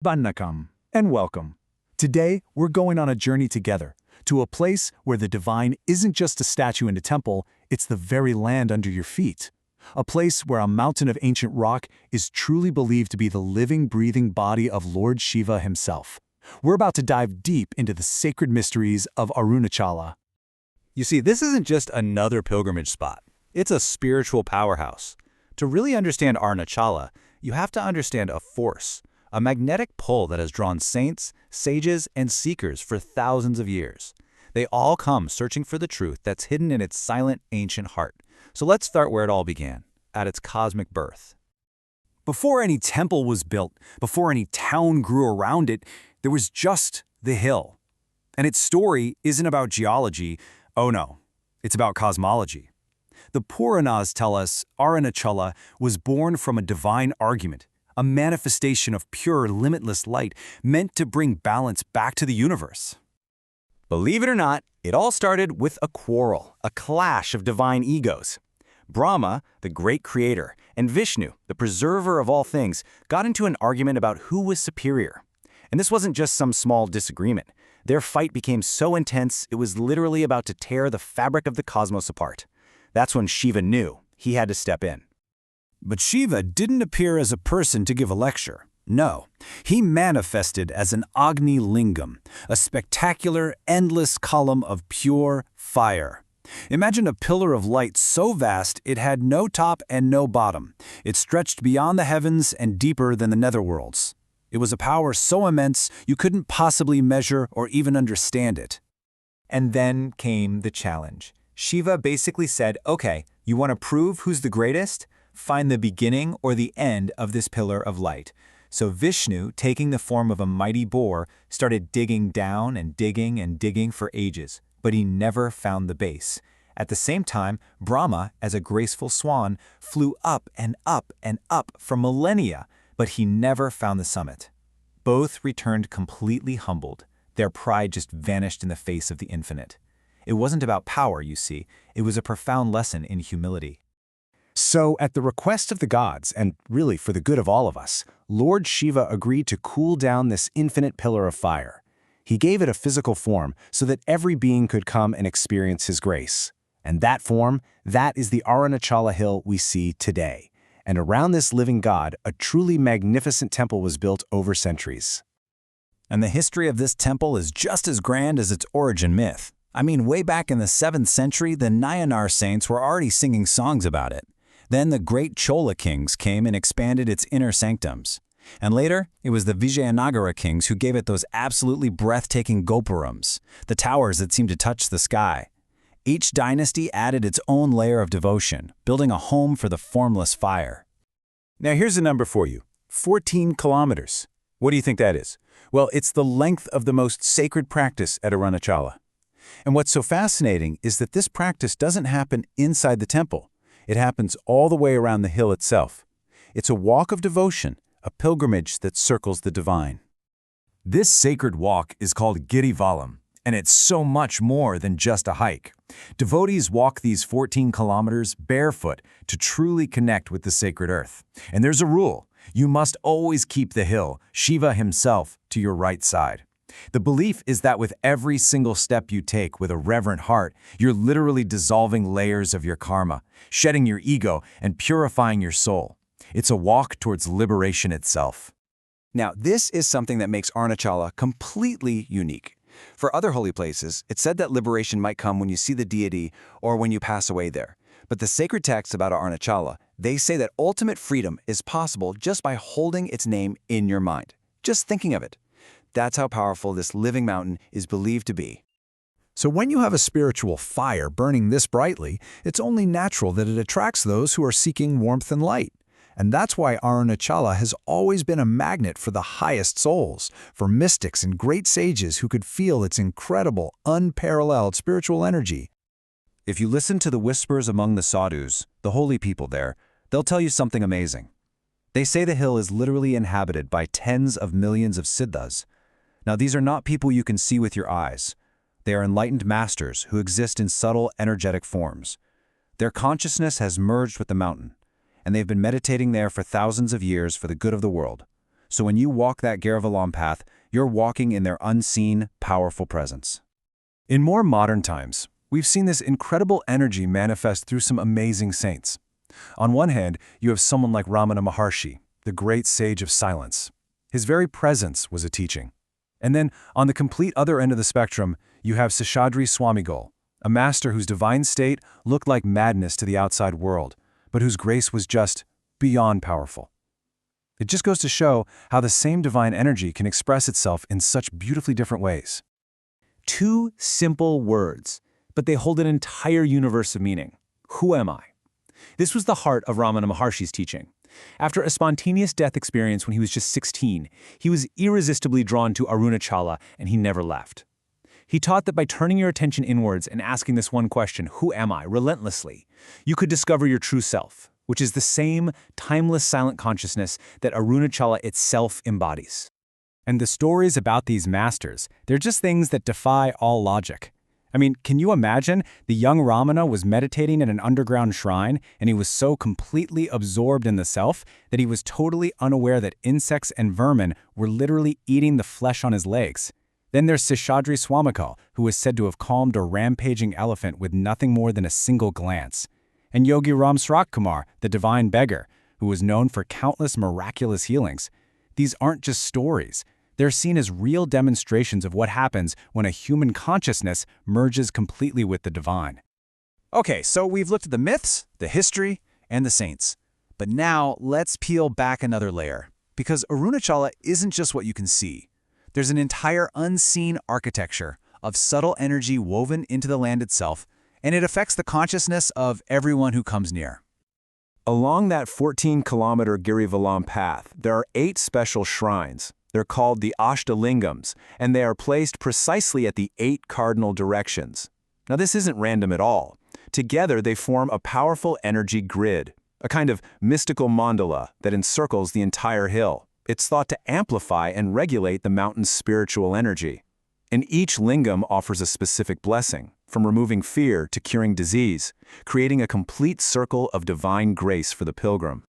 Vannakam, and welcome. Today, we're going on a journey together to a place where the divine isn't just a statue in a temple, it's the very land under your feet. A place where a mountain of ancient rock is truly believed to be the living, breathing body of Lord Shiva himself. We're about to dive deep into the sacred mysteries of Arunachala. You see, this isn't just another pilgrimage spot. It's a spiritual powerhouse. To really understand Arunachala, you have to understand a force, a magnetic pull that has drawn saints, sages, and seekers for thousands of years. They all come searching for the truth that's hidden in its silent, ancient heart. So let's start where it all began, at its cosmic birth. Before any temple was built, before any town grew around it, there was just the hill. And its story isn't about geology. Oh no, it's about cosmology. The Puranas tell us Arunachala was born from a divine argument, a manifestation of pure, limitless light meant to bring balance back to the universe. Believe it or not, it all started with a quarrel, a clash of divine egos. Brahma, the great creator, and Vishnu, the preserver of all things, got into an argument about who was superior. And this wasn't just some small disagreement. Their fight became so intense, it was literally about to tear the fabric of the cosmos apart. That's when Shiva knew he had to step in. But Shiva didn't appear as a person to give a lecture. No, he manifested as an Agni Lingam, a spectacular, endless column of pure fire. Imagine a pillar of light so vast it had no top and no bottom. It stretched beyond the heavens and deeper than the netherworlds. It was a power so immense you couldn't possibly measure or even understand it. And then came the challenge. Shiva basically said, okay, you want to prove who's the greatest? Find the beginning or the end of this pillar of light. So Vishnu, taking the form of a mighty boar, started digging down and digging for ages, but he never found the base. At the same time, Brahma, as a graceful swan, flew up and up and up for millennia, but he never found the summit. Both returned completely humbled. Their pride just vanished in the face of the infinite. It wasn't about power, you see. It was a profound lesson in humility. So, at the request of the gods, and really for the good of all of us, Lord Shiva agreed to cool down this infinite pillar of fire. He gave it a physical form so that every being could come and experience his grace. And that form, that is the Arunachala Hill we see today. And around this living god, a truly magnificent temple was built over centuries. And the history of this temple is just as grand as its origin myth. I mean, way back in the 7th century, the Nayanar saints were already singing songs about it. Then the great Chola kings came and expanded its inner sanctums. And later, it was the Vijayanagara kings who gave it those absolutely breathtaking gopurams, the towers that seemed to touch the sky. Each dynasty added its own layer of devotion, building a home for the formless fire. Now here's a number for you, 14 kilometers. What do you think that is? Well, it's the length of the most sacred practice at Arunachala. And what's so fascinating is that this practice doesn't happen inside the temple. It happens all the way around the hill itself. It's a walk of devotion, a pilgrimage that circles the divine. This sacred walk is called Girivalam, and it's so much more than just a hike. Devotees walk these 14 kilometers barefoot to truly connect with the sacred earth. And there's a rule. You must always keep the hill, Shiva himself, to your right side. The belief is that with every single step you take with a reverent heart, you're literally dissolving layers of your karma, shedding your ego, and purifying your soul. It's a walk towards liberation itself. Now, this is something that makes Arunachala completely unique. For other holy places, it's said that liberation might come when you see the deity or when you pass away there. But the sacred texts about Arunachala, they say that ultimate freedom is possible just by holding its name in your mind, just thinking of it. That's how powerful this living mountain is believed to be. So when you have a spiritual fire burning this brightly, it's only natural that it attracts those who are seeking warmth and light. And that's why Arunachala has always been a magnet for the highest souls, for mystics and great sages who could feel its incredible, unparalleled spiritual energy. If you listen to the whispers among the sadhus, the holy people there, they'll tell you something amazing. They say the hill is literally inhabited by tens of millions of siddhas. Now, these are not people you can see with your eyes. They are enlightened masters who exist in subtle, energetic forms. Their consciousness has merged with the mountain, and they've been meditating there for thousands of years for the good of the world. So when you walk that Garivalam path, you're walking in their unseen, powerful presence. In more modern times, we've seen this incredible energy manifest through some amazing saints. On one hand, you have someone like Ramana Maharshi, the great sage of silence. His very presence was a teaching. And then, on the complete other end of the spectrum, you have Seshadri Swamigal, a master whose divine state looked like madness to the outside world, but whose grace was just beyond powerful. It just goes to show how the same divine energy can express itself in such beautifully different ways. Two simple words, but they hold an entire universe of meaning. Who am I? This was the heart of Ramana Maharshi's teaching. After a spontaneous death experience when he was just 16, he was irresistibly drawn to Arunachala, and he never left. He taught that by turning your attention inwards and asking this one question, who am I, relentlessly, you could discover your true self, which is the same timeless silent consciousness that Arunachala itself embodies. And the stories about these masters, they're just things that defy all logic. I mean, can you imagine the young Ramana was meditating in an underground shrine, and he was so completely absorbed in the self that he was totally unaware that insects and vermin were literally eating the flesh on his legs. Then there's Seshadri Swamigal, who is said to have calmed a rampaging elephant with nothing more than a single glance. And Yogi Ram Kumar, the divine beggar, who was known for countless miraculous healings. These aren't just stories. They're seen as real demonstrations of what happens when a human consciousness merges completely with the divine. Okay, so we've looked at the myths, the history, and the saints. But now let's peel back another layer, because Arunachala isn't just what you can see. There's an entire unseen architecture of subtle energy woven into the land itself, and it affects the consciousness of everyone who comes near. Along that 14-kilometer Girivalam path, there are 8 special shrines. They're called the Lingams, and they are placed precisely at the 8 cardinal directions. Now, this isn't random at all. Together, they form a powerful energy grid, a kind of mystical mandala that encircles the entire hill. It's thought to amplify and regulate the mountain's spiritual energy. And each lingam offers a specific blessing, from removing fear to curing disease, creating a complete circle of divine grace for the pilgrim.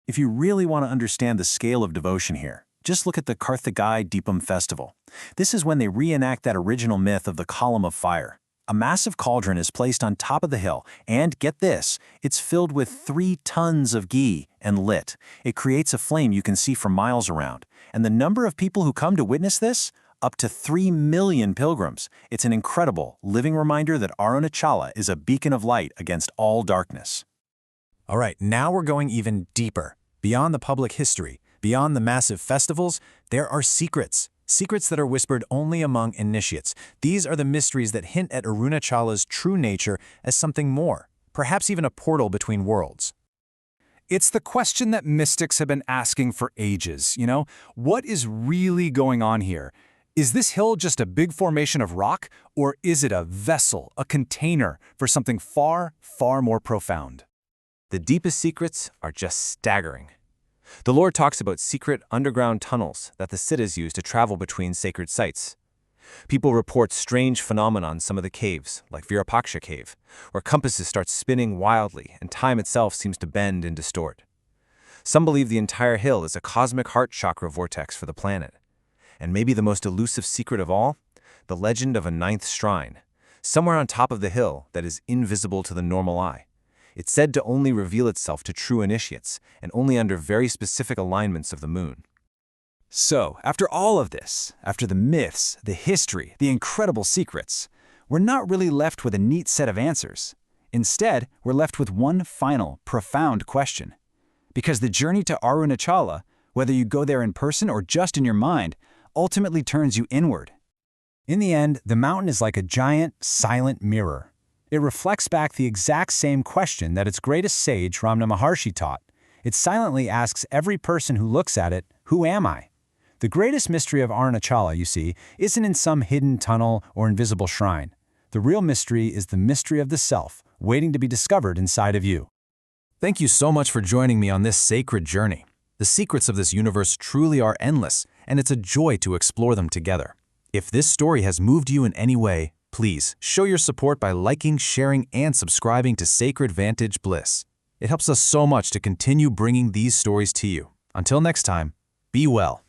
If you really want to understand the scale of devotion here, just look at the Karthigai Deepam festival. This is when they reenact that original myth of the column of fire. A massive cauldron is placed on top of the hill, and get this, it's filled with 3 tons of ghee and lit. It creates a flame you can see for miles around. And the number of people who come to witness this? Up to 3 million pilgrims. It's an incredible, living reminder that Arunachala is a beacon of light against all darkness. All right, now we're going even deeper. Beyond the public history, beyond the massive festivals, there are secrets. Secrets that are whispered only among initiates. These are the mysteries that hint at Arunachala's true nature as something more, perhaps even a portal between worlds. It's the question that mystics have been asking for ages, what is really going on here? Is this hill just a big formation of rock, or is it a vessel, a container for something far, far more profound? The deepest secrets are just staggering. The Lord talks about secret underground tunnels that the Siddhas use to travel between sacred sites. People report strange phenomena in some of the caves, like Virupaksha Cave, where compasses start spinning wildly and time itself seems to bend and distort. Some believe the entire hill is a cosmic heart chakra vortex for the planet. And maybe the most elusive secret of all, the legend of a 9th shrine, somewhere on top of the hill that is invisible to the normal eye. It's said to only reveal itself to true initiates, and only under very specific alignments of the moon. So, after all of this, after the myths, the history, the incredible secrets, we're not really left with a neat set of answers. Instead, we're left with one final, profound question. Because the journey to Arunachala, whether you go there in person or just in your mind, ultimately turns you inward. In the end, the mountain is like a giant, silent mirror. It reflects back the exact same question that its greatest sage, Ramana Maharshi, taught. It silently asks every person who looks at it, who am I? The greatest mystery of Arunachala, you see, isn't in some hidden tunnel or invisible shrine. The real mystery is the mystery of the self, waiting to be discovered inside of you. Thank you so much for joining me on this sacred journey. The secrets of this universe truly are endless, and it's a joy to explore them together. If this story has moved you in any way, please show your support by liking, sharing, and subscribing to Sacred Vantage Bliss. It helps us so much to continue bringing these stories to you. Until next time, Be well.